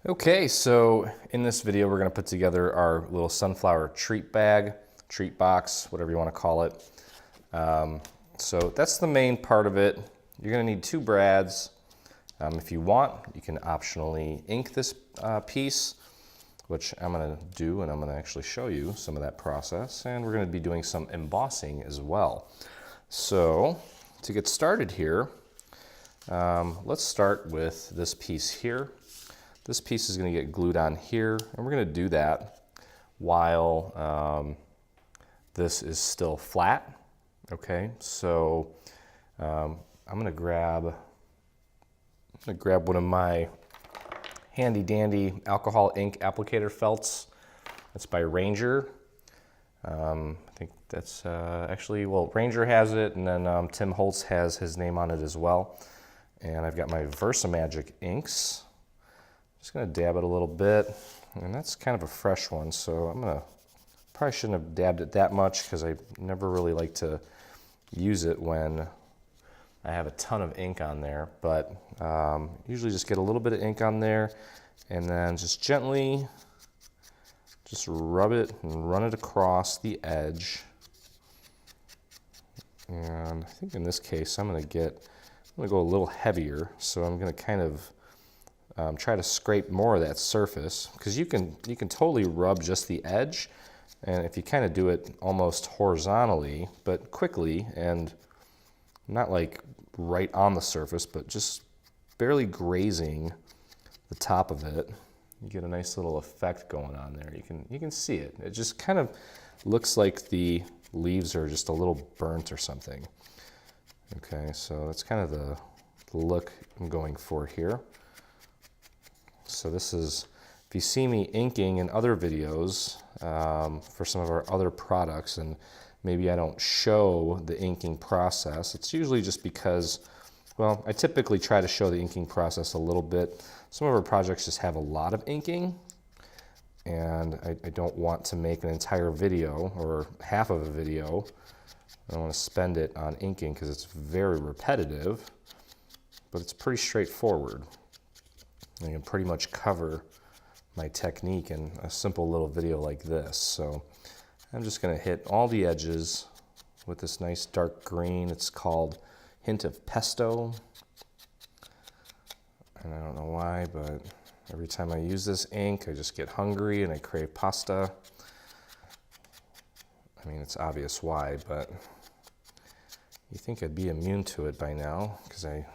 Okay, so in this video we're going to put together our little sunflower treat bag, treat box, whatever you want to call it. So that's the main part of it. You're going to need two brads. If you want, you can optionally ink this piece, which I'm going to do, and I'm going to actually show you some of that process. And we're going to be doing some embossing as well. So to get started here, let's start with this piece here. This piece is going to get glued on here, and we're going to do that while this is still flat. Okay, so I'm going to grab one of my handy dandy alcohol ink applicator felts. That's by Ranger. I think that's actually, well, Ranger has it, and then Tim Holtz has his name on it as well. And I've got my VersaMagic inks. Just gonna dab it a little bit, and that's kind of a fresh one, so probably shouldn't have dabbed it that much because I never really like to use it when I have a ton of ink on there, but usually just get a little bit of ink on there and then just gently just rub it and run it across the edge. And I think in this case I'm gonna go a little heavier, so I'm gonna kind of try to scrape more of that surface, because you can totally rub just the edge, and if you kind of do it almost horizontally but quickly and not like right on the surface but just barely grazing the top of it, you get a nice little effect going on there. You can see it. It just kind of looks like the leaves are just a little burnt or something. Okay, so that's kind of the look I'm going for here. So this is, if you see me inking in other videos for some of our other products, and maybe I don't show the inking process, it's usually just because, well, I typically try to show the inking process a little bit. Some of our projects just have a lot of inking, and I don't want to make an entire video or half of a video. I don't want to spend it on inking because it's very repetitive, but it's pretty straightforward. I can pretty much cover my technique in a simple little video like this. So I'm just going to hit all the edges with this nice dark green. It's called Hint of Pesto. And I don't know why, but every time I use this ink, I just get hungry and I crave pasta. I mean, it's obvious why, but you think I'd be immune to it by now because I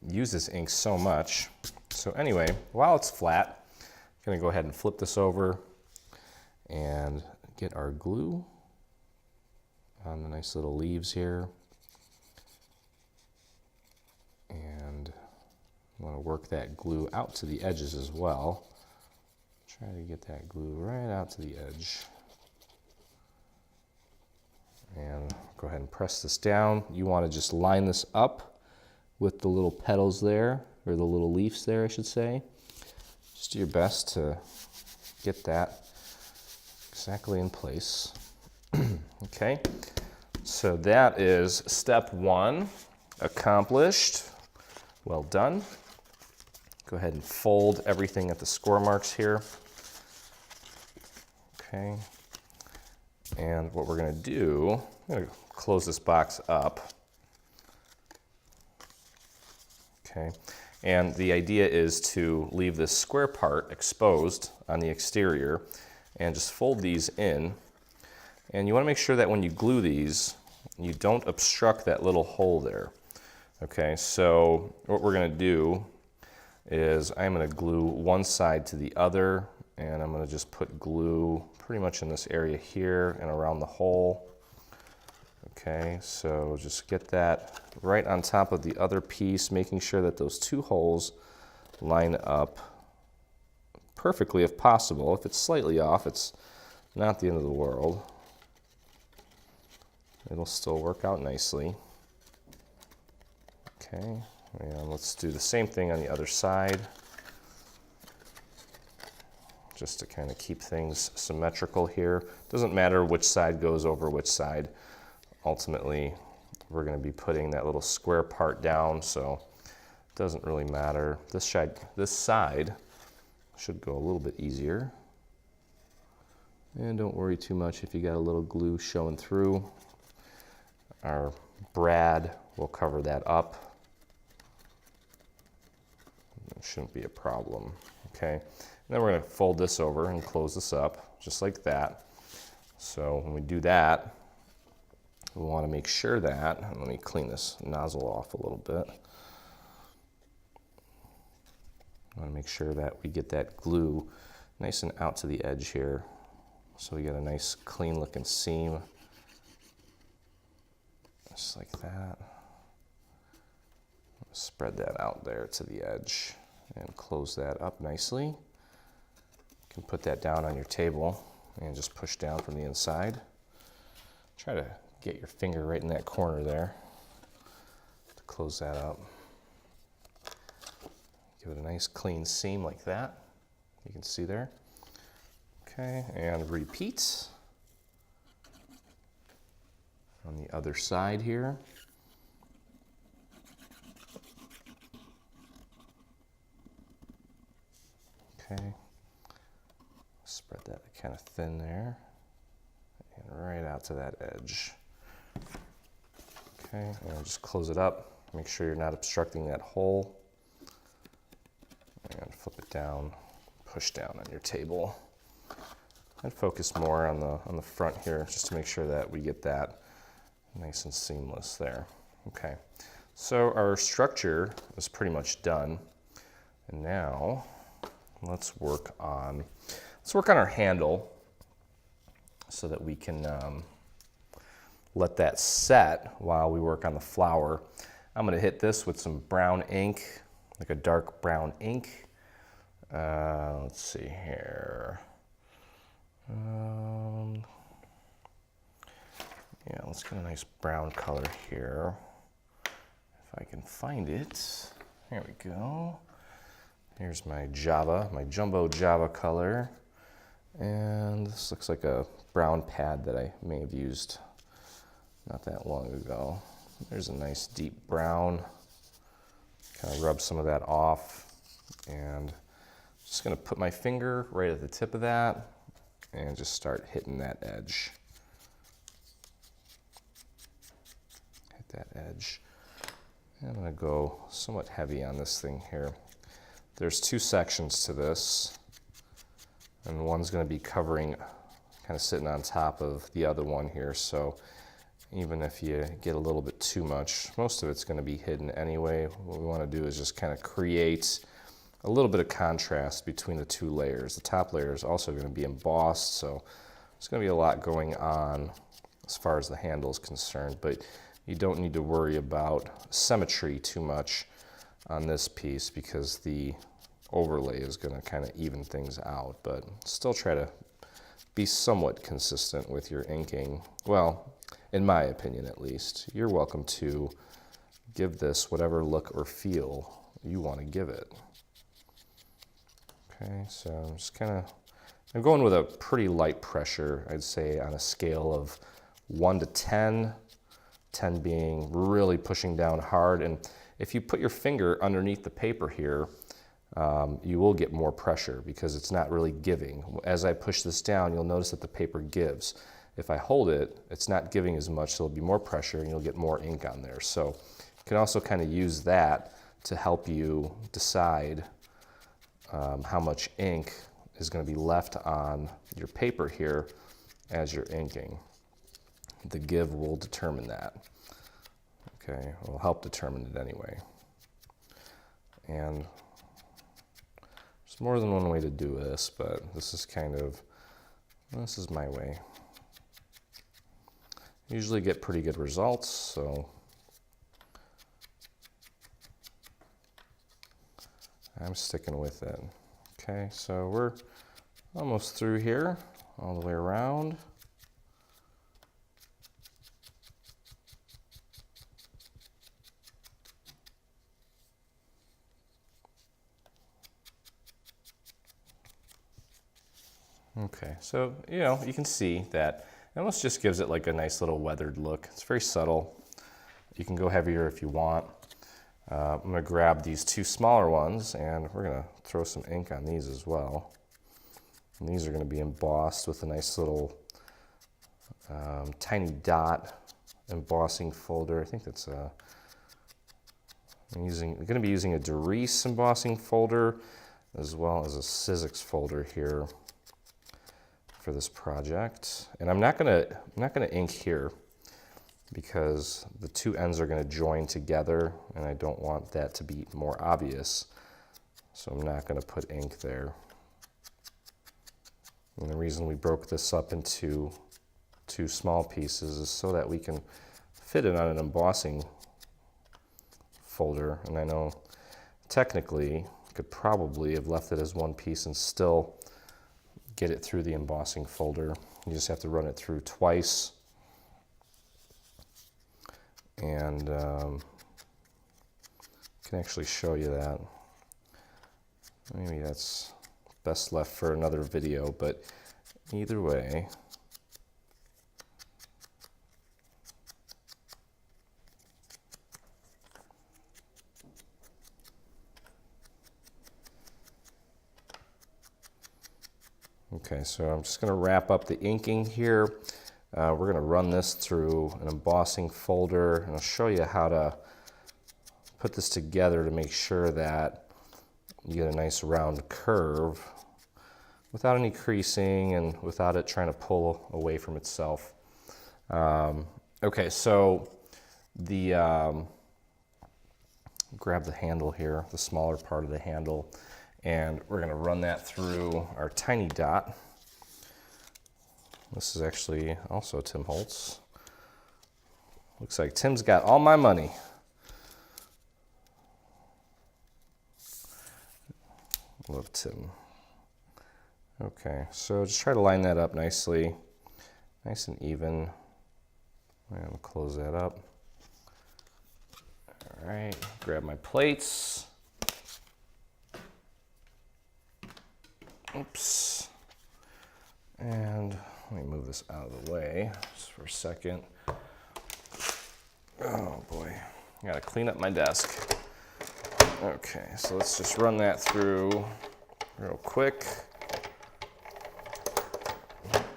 use this ink so much. So anyway, while it's flat, I'm going to go ahead and flip this over and get our glue on the nice little leaves here. And I want to work that glue out to the edges as well. Try to get that glue right out to the edge. And go ahead and press this down. You want to just line this up with the little petals there, or the little leaves there, I should say. Just do your best to get that exactly in place. Okay, so that is step one accomplished. Well done. Go ahead and fold everything at the score marks here. Okay, and what we're gonna do, I'm gonna close this box up. Okay, and the idea is to leave this square part exposed on the exterior and just fold these in. And you want to make sure that when you glue these, you don't obstruct that little hole there. Okay, so what we're going to do is I'm going to glue one side to the other, and I'm going to just put glue pretty much in this area here and around the hole. Okay, so just get that right on top of the other piece, making sure that those two holes line up perfectly if possible. If it's slightly off, it's not the end of the world. It'll still work out nicely. Okay, and let's do the same thing on the other side, just to kind of keep things symmetrical here. Doesn't matter which side goes over which side. Ultimately, we're going to be putting that little square part down, so it doesn't really matter. This side should go a little bit easier. And don't worry too much if you got a little glue showing through. Our brad will cover that up. It shouldn't be a problem, okay? And then we're gonna fold this over and close this up, just like that. So when we do that, we wanna make sure that, and let me clean this nozzle off a little bit. I wanna make sure that we get that glue nice and out to the edge here. So we get a nice clean looking seam, just like that. Spread that out there to the edge and close that up nicely. You can put that down on your table and just push down from the inside. Try to get your finger right in that corner there to close that up. Give it a nice clean seam like that. You can see there. Okay, and repeat on the other side here. Okay, spread that kind of thin there and right out to that edge. Okay, and just close it up. Make sure you're not obstructing that hole. And flip it down, push down on your table. And focus more on the front here, just to make sure that we get that nice and seamless there. Okay, so our structure is pretty much done. And now let's work on our handle so that we can let that set while we work on the flower. I'm gonna hit this with some brown ink, like a dark brown ink. Let's see here. Yeah, let's get a nice brown color here. If I can find it. There we go. Here's my Java, my jumbo Java color. And this looks like a brown pad that I may have used not that long ago. There's a nice deep brown. Kind of rub some of that off. And just gonna put my finger right at the tip of that and just start hitting that edge. Hit that edge. And I'm gonna go somewhat heavy on this thing here. There's two sections to this, and one's gonna be covering, kind of sitting on top of the other one here, so even if you get a little bit too much, most of it's gonna be hidden anyway. What we wanna do is just kind of create a little bit of contrast between the two layers. The top layer is also going to be embossed, so there's going to be a lot going on as far as the handle is concerned, but you don't need to worry about symmetry too much on this piece because the overlay is going to kind of even things out, but still try to be somewhat consistent with your inking. Well, in my opinion at least. You're welcome to give this whatever look or feel you want to give it. Okay, so I'm just I'm going with a pretty light pressure, I'd say on a scale of 1 to 10, 10 being really pushing down hard. And if you put your finger underneath the paper here, you will get more pressure because it's not really giving. As I push this down, you'll notice that the paper gives. If I hold it, it's not giving as much, so there'll be more pressure and you'll get more ink on there. So you can also kind of use that to help you decide how much ink is going to be left on your paper here as you're inking. The give will determine that. Okay, it will help determine it anyway. And there's more than one way to do this, but this is my way. Usually get pretty good results, so I'm sticking with it. Okay, so we're almost through here, all the way around. Okay, so you can see that it almost just gives it like a nice little weathered look. It's very subtle. You can go heavier if you want. I'm going to grab these two smaller ones and we're going to throw some ink on these as well. And these are going to be embossed with a nice little tiny dot embossing folder. I think that's I'm going to be using a Doris embossing folder as well as a Sizzix folder here for this project. And I'm not going to ink here because the two ends are going to join together and I don't want that to be more obvious. So I'm not going to put ink there. And the reason we broke this up into two small pieces is so that we can fit it on an embossing folder. And I know technically I could probably have left it as one piece and still get it through the embossing folder. You just have to run it through twice. And I can actually show you that. Maybe that's best left for another video, but either way, okay, so I'm just going to wrap up the inking here. We're going to run this through an embossing folder, and I'll show you how to put this together to make sure that you get a nice round curve without any creasing and without it trying to pull away from itself. Okay, so grab the handle here, the smaller part of the handle, and we're going to run that through our tiny dot. This is actually also Tim Holtz. Looks like Tim's got all my money. Love Tim. Okay, so just try to line that up nicely, nice and even. And close that up. All right, grab my plates. Oops. And let me move this out of the way just for a second. Oh boy, I gotta clean up my desk. Okay, so let's just run that through real quick.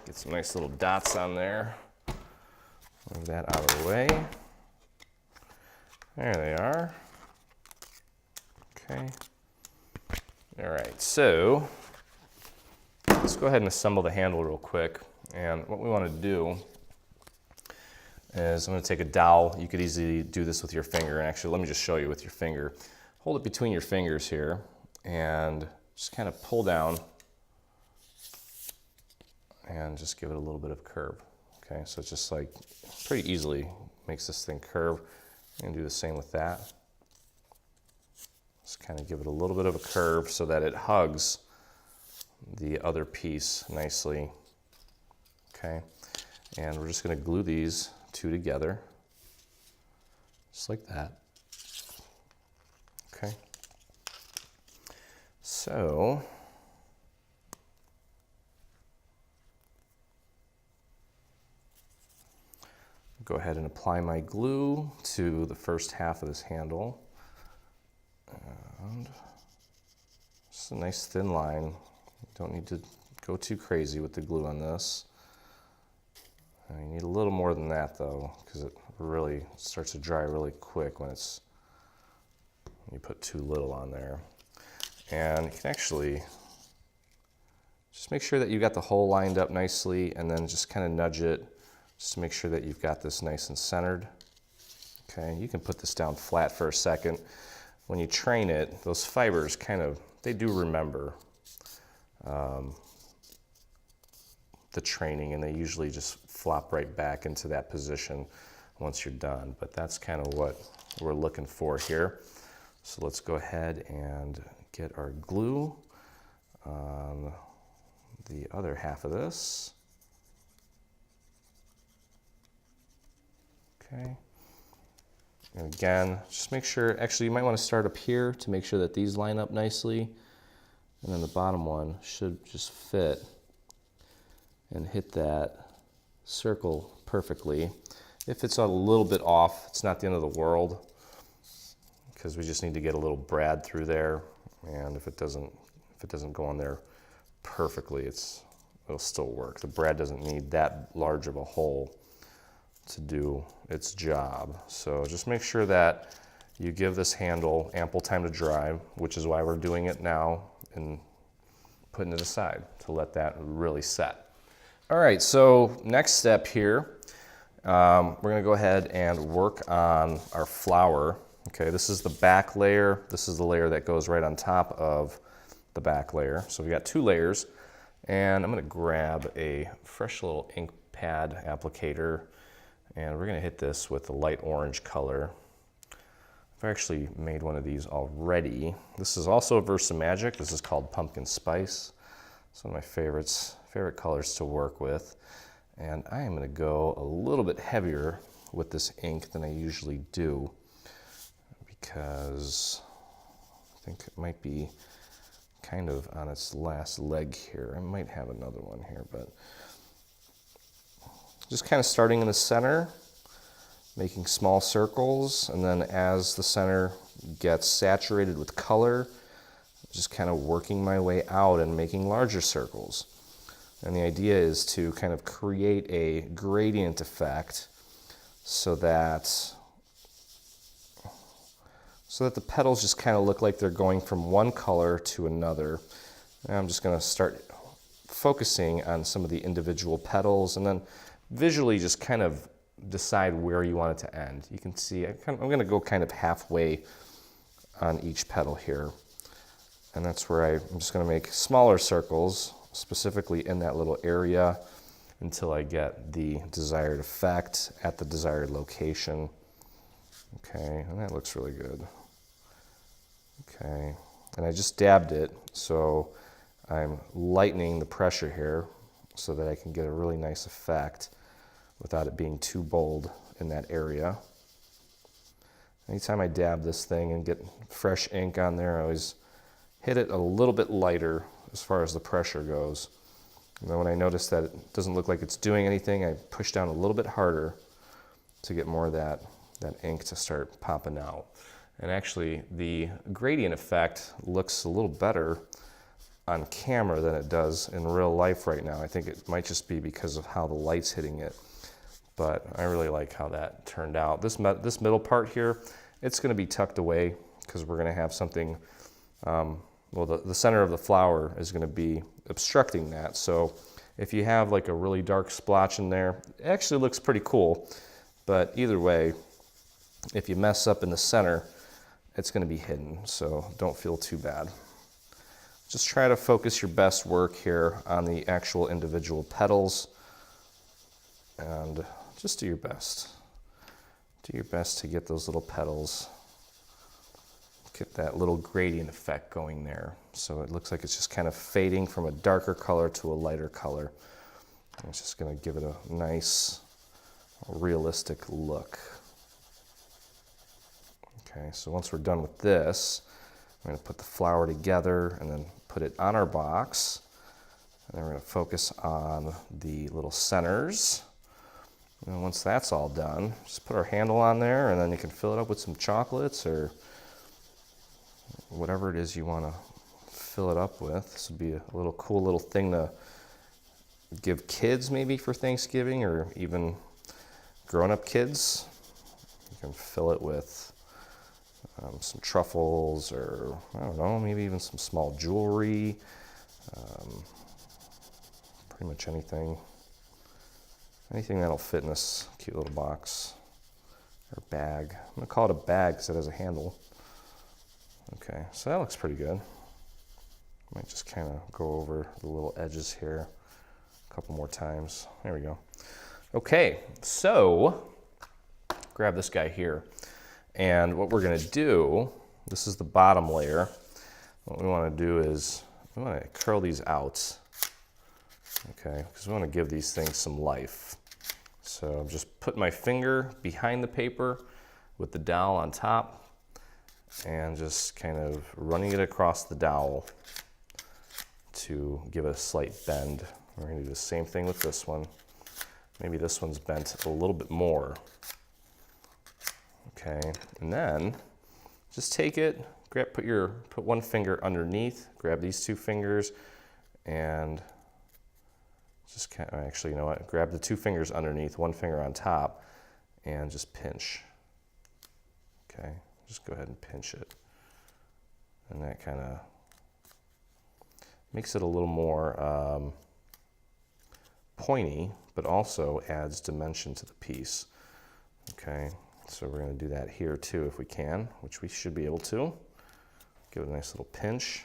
Get some nice little dots on there. Move that out of the way. There they are. Okay. All right, so let's go ahead and assemble the handle real quick. And what we want to do is I'm going to take a dowel. You could easily do this with your finger. And actually, let me just show you with your finger. Hold it between your fingers here and just kind of pull down and just give it a little bit of curve. Okay, so it's just like pretty easily makes this thing curve. I'm gonna do the same with that. Just kind of give it a little bit of a curve so that it hugs the other piece nicely. Okay, and we're just gonna glue these two together, just like that. Okay, so go ahead and apply my glue to the first half of this handle. And just a nice thin line. You don't need to go too crazy with the glue on this. You need a little more than that though, because it really starts to dry really quick when you put too little on there. And you can actually just make sure that you got the hole lined up nicely and then just kind of nudge it just to make sure that you've got this nice and centered. Okay, you can put this down flat for a second. When you train it, those fibers they do remember the training, and they usually just flop right back into that position once you're done. But that's kind of what we're looking for here. So let's go ahead and get our glue on the other half of this. Okay. And again, just make sure, actually you might want to start up here to make sure that these line up nicely. And then the bottom one should just fit and hit that circle perfectly. If it's a little bit off, it's not the end of the world. because we just need to get a little brad through there, and if it doesn't go on there perfectly, it'll still work. The brad doesn't need that large of a hole to do its job. So just make sure that you give this handle ample time to dry, which is why we're doing it now and putting it aside to let that really set. All right, so next step here, we're gonna go ahead and work on our flower. Okay, this is the back layer. This is the layer that goes right on top of the back layer. So we got 2 layers, and I'm gonna grab a fresh little ink pad applicator, and we're gonna hit this with the light orange color. I've actually made one of these already. This is also a Versamagic. This is called Pumpkin Spice. It's one of my favorite colors to work with. And I am gonna go a little bit heavier with this ink than I usually do, because I think it might be kind of on its last leg here. I might have another one here, but just kind of starting in the center, making small circles, and then as the center gets saturated with color, just kind of working my way out and making larger circles. And the idea is to kind of create a gradient effect so that the petals just kind of look like they're going from one color to another. And I'm just going to start focusing on some of the individual petals, and then visually just kind of decide where you want it to end. You can see I'm going to go kind of halfway on each petal here. And that's where I'm just going to make smaller circles, specifically in that little area, until I get the desired effect at the desired location. Okay, and that looks really good. Okay, and I just dabbed it, so I'm lightening the pressure here so that I can get a really nice effect without it being too bold in that area. Anytime I dab this thing and get fresh ink on there, I always hit it a little bit lighter as far as the pressure goes. And then when I notice that it doesn't look like it's doing anything, I push down a little bit harder to get more of that ink to start popping out. And actually, the gradient effect looks a little better on camera than it does in real life right now. I think it might just be because of how the light's hitting it, but I really like how that turned out. This middle part here, it's gonna be tucked away because we're gonna have something, well, the center of the flower is gonna be obstructing that. So if you have like a really dark splotch in there, it actually looks pretty cool, but either way, if you mess up in the center, it's going to be hidden, so don't feel too bad. Just try to focus your best work here on the actual individual petals, and just do your best. Do your best to get those little petals, get that little gradient effect going there. So it looks like it's just kind of fading from a darker color to a lighter color. And it's just going to give it a nice, realistic look. Okay, so once we're done with this, I'm going to put the flower together and then put it on our box. And then we're going to focus on the little centers. And once that's all done, just put our handle on there, and then you can fill it up with some chocolates or whatever it is you want to fill it up with. This would be a little cool little thing to give kids maybe for Thanksgiving, or even grown-up kids. You can fill it with some truffles, or I don't know, maybe even some small jewelry, pretty much anything that'll fit in this cute little box or bag. I'm gonna call it a bag because it has a handle. Okay, so that looks pretty good. Might just kind of go over the little edges here a couple more times. There we go. Okay, so grab this guy here. And what we're going to do, this is the bottom layer. What we want to do is we want to curl these out, okay, because we want to give these things some life. So just put my finger behind the paper with the dowel on top and just kind of running it across the dowel to give it a slight bend. We're going to do the same thing with this one. Maybe this one's bent a little bit more. Okay, and then just take it, put one finger underneath, grab these two fingers, and just actually, you know what? Grab the two fingers underneath, one finger on top, and just pinch. Okay, just go ahead and pinch it. And that kind of makes it a little more pointy, but also adds dimension to the piece. Okay, so we're going to do that here too if we can, which we should be able to. Give it a nice little pinch.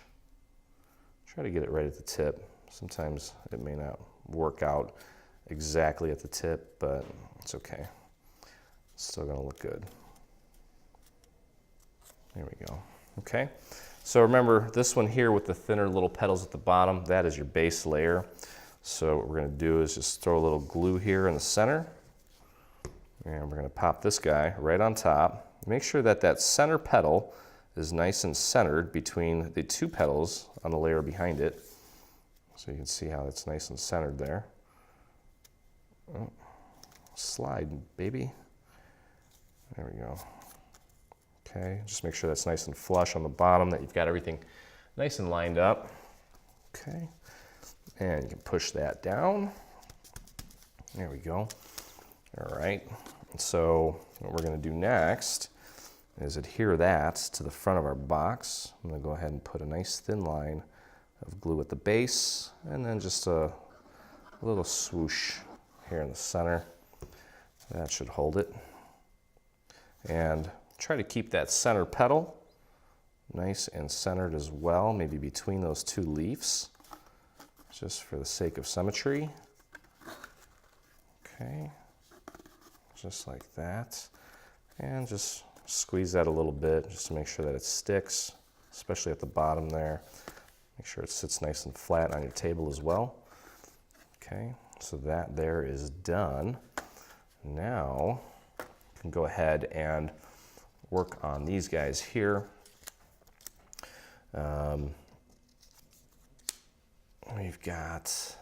Try to get it right at the tip. Sometimes it may not work out exactly at the tip, but it's okay. It's still going to look good. There we go. Okay, so remember this one here with the thinner little petals at the bottom, that is your base layer. So what we're going to do is just throw a little glue here in the center, and we're going to pop this guy right on top. Make sure that that center petal is nice and centered between the two petals on the layer behind it. So you can see how it's nice and centered there. Oh, slide, baby. There we go. Okay, just make sure that's nice and flush on the bottom, that you've got everything nice and lined up. Okay, and you can push that down. There we go. All right, so what we're going to do next is adhere that to the front of our box. I'm going to go ahead and put a nice thin line of glue at the base, and then just a little swoosh here in the center. That should hold it. And try to keep that center petal nice and centered as well, maybe between those two leaves, just for the sake of symmetry. Okay, just like that. And just squeeze that a little bit just to make sure that it sticks, especially at the bottom there. Make sure it sits nice and flat on your table as well. Okay, so that there is done. Now you can go ahead and work on these guys here. We've got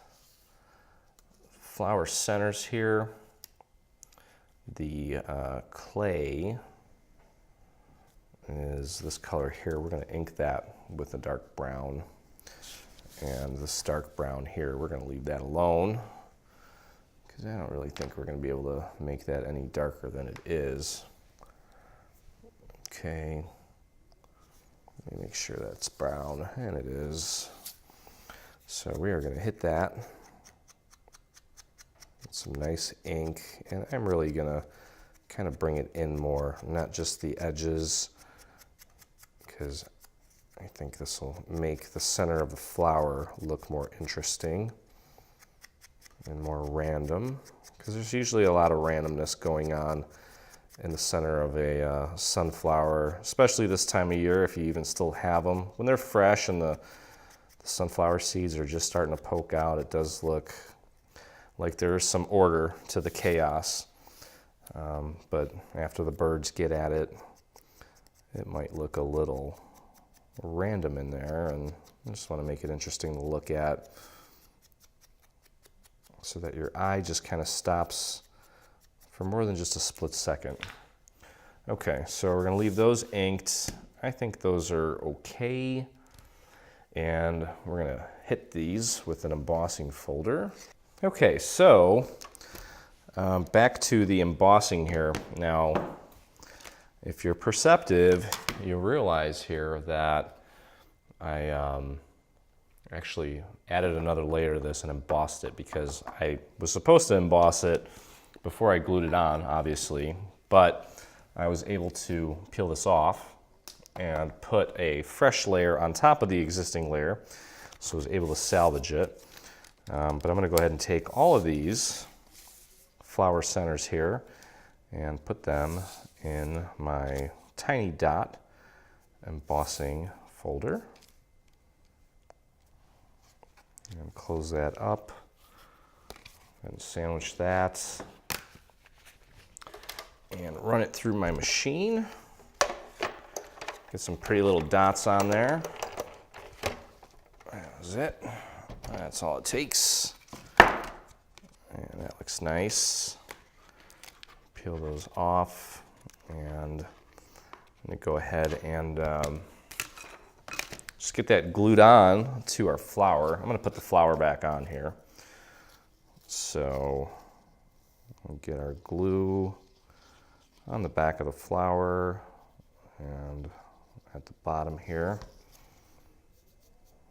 flower centers here. The clay is this color here. We're going to ink that with a dark brown. And this dark brown here, we're going to leave that alone, because I don't really think we're going to be able to make that any darker than it is. Okay, let me make sure that's brown, and it is. So we are going to hit that with some nice ink, and I'm really going to kind of bring it in more, not just the edges, because I think this will make the center of the flower look more interesting and more random, because there's usually a lot of randomness going on in the center of a sunflower, especially this time of year, if you even still have them. When they're fresh and the sunflower seeds are just starting to poke out, it does look like there's some order to the chaos. But after the birds get at it, it might look a little random in there, and I just want to make it interesting to look at so that your eye just kind of stops for more than just a split second. Okay, so we're going to leave those inked. I think those are okay. And we're going to hit these with an embossing folder. Okay, so back to the embossing here. Now, if you're perceptive, you realize here that I actually added another layer to this and embossed it, because I was supposed to emboss it before I glued it on, obviously, but I was able to peel this off and put a fresh layer on top of the existing layer, so I was able to salvage it. But I'm going to go ahead and take all of these flower centers here and put them in my tiny dot embossing folder. And close that up and sandwich that and run it through my machine. Get some pretty little dots on there. That's it. That's all it takes. And that looks nice. Peel those off. And going to go ahead and just get that glued on to our flower. I'm going to put the flower back on here. So we'll get our glue on the back of the flower and at the bottom here.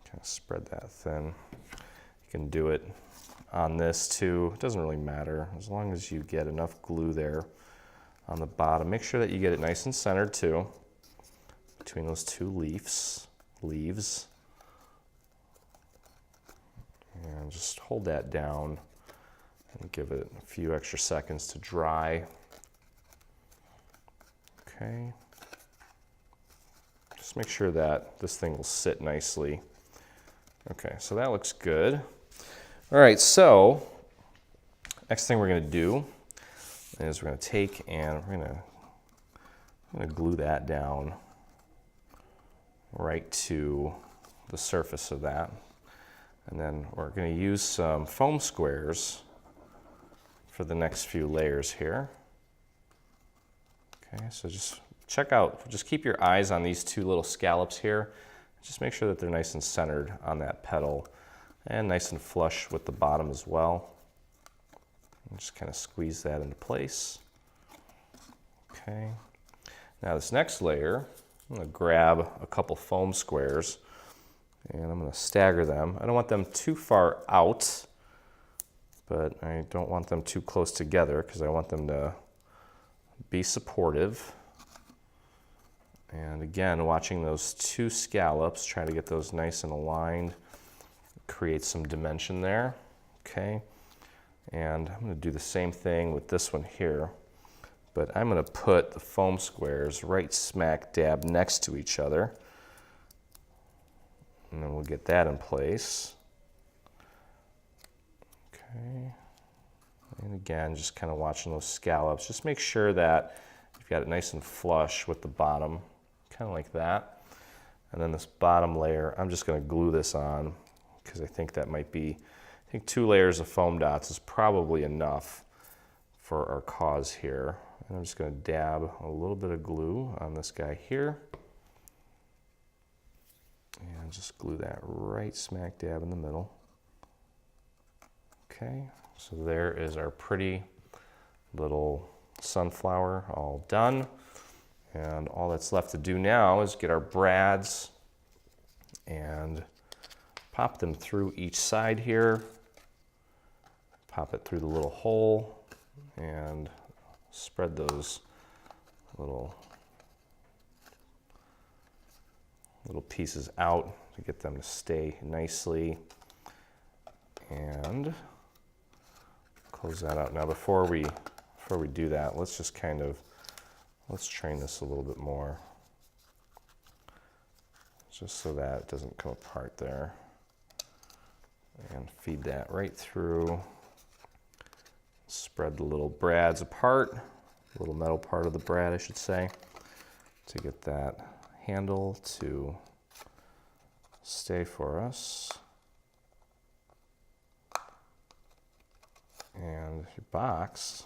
Kind of spread that thin. You can do it on this too. It doesn't really matter as long as you get enough glue there on the bottom. Make sure that you get it nice and centered too between those two leaves. And just hold that down and give it a few extra seconds to dry. Okay. Just make sure that this thing will sit nicely. Okay, so that looks good. All right, so next thing we're going to do is we're going to take and we're going to glue that down right to the surface of that. And then we're going to use some foam squares for the next few layers here. Okay, so just check out, just keep your eyes on these two little scallops here. Just make sure that they're nice and centered on that petal and nice and flush with the bottom as well. And just kind of squeeze that into place. Okay. Now this next layer, I'm going to grab a couple foam squares and I'm going to stagger them. I don't want them too far out, but I don't want them too close together because I want them to be supportive. And again, watching those two scallops, try to get those nice and aligned, create some dimension there, okay? And I'm going to do the same thing with this one here, but I'm going to put the foam squares right smack dab next to each other. And then we'll get that in place. Okay. And again, just kind of watching those scallops. Just make sure that you've got it nice and flush with the bottom, kind of like that. And then this bottom layer, I'm just going to glue this on because I think that might be, I think 2 layers of foam dots is probably enough for our cause here. And I'm just going to dab a little bit of glue on this guy here. And just glue that right smack dab in the middle. Okay, so there is our pretty little sunflower all done. And all that's left to do now is get our brads and pop them through each side here. Pop it through the little hole and spread those little pieces out to get them to stay nicely. And close that out. Now before we do that, let's just kind of, let's train this a little bit more. Just so that it doesn't come apart there. And feed that right through. Spread the little brads apart, the little metal part of the brad, I should say, to get that handle to stay for us. And your box,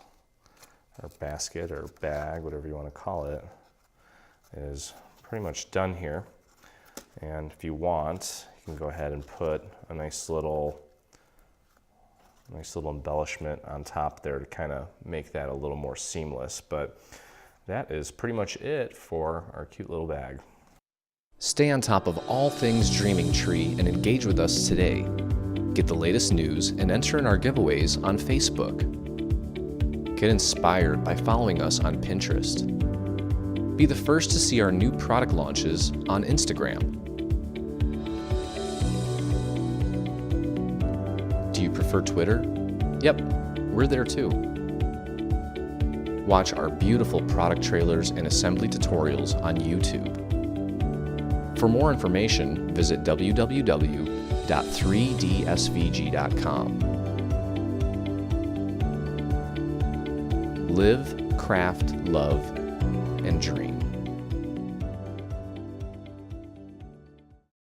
or basket, or bag, whatever you want to call it, is pretty much done here. And if you want, you can go ahead and put a nice little embellishment on top there to kind of make that a little more seamless. But that is pretty much it for our cute little bag. Stay on top of all things Dreaming Tree and engage with us today. Get the latest news and enter in our giveaways on Facebook. Get inspired by following us on Pinterest. Be the first to see our new product launches on Instagram. Do you prefer Twitter? Yep, we're there too. Watch our beautiful product trailers and assembly tutorials on YouTube. For more information, visit www.3dsvg.com. Live, craft, love, and dream.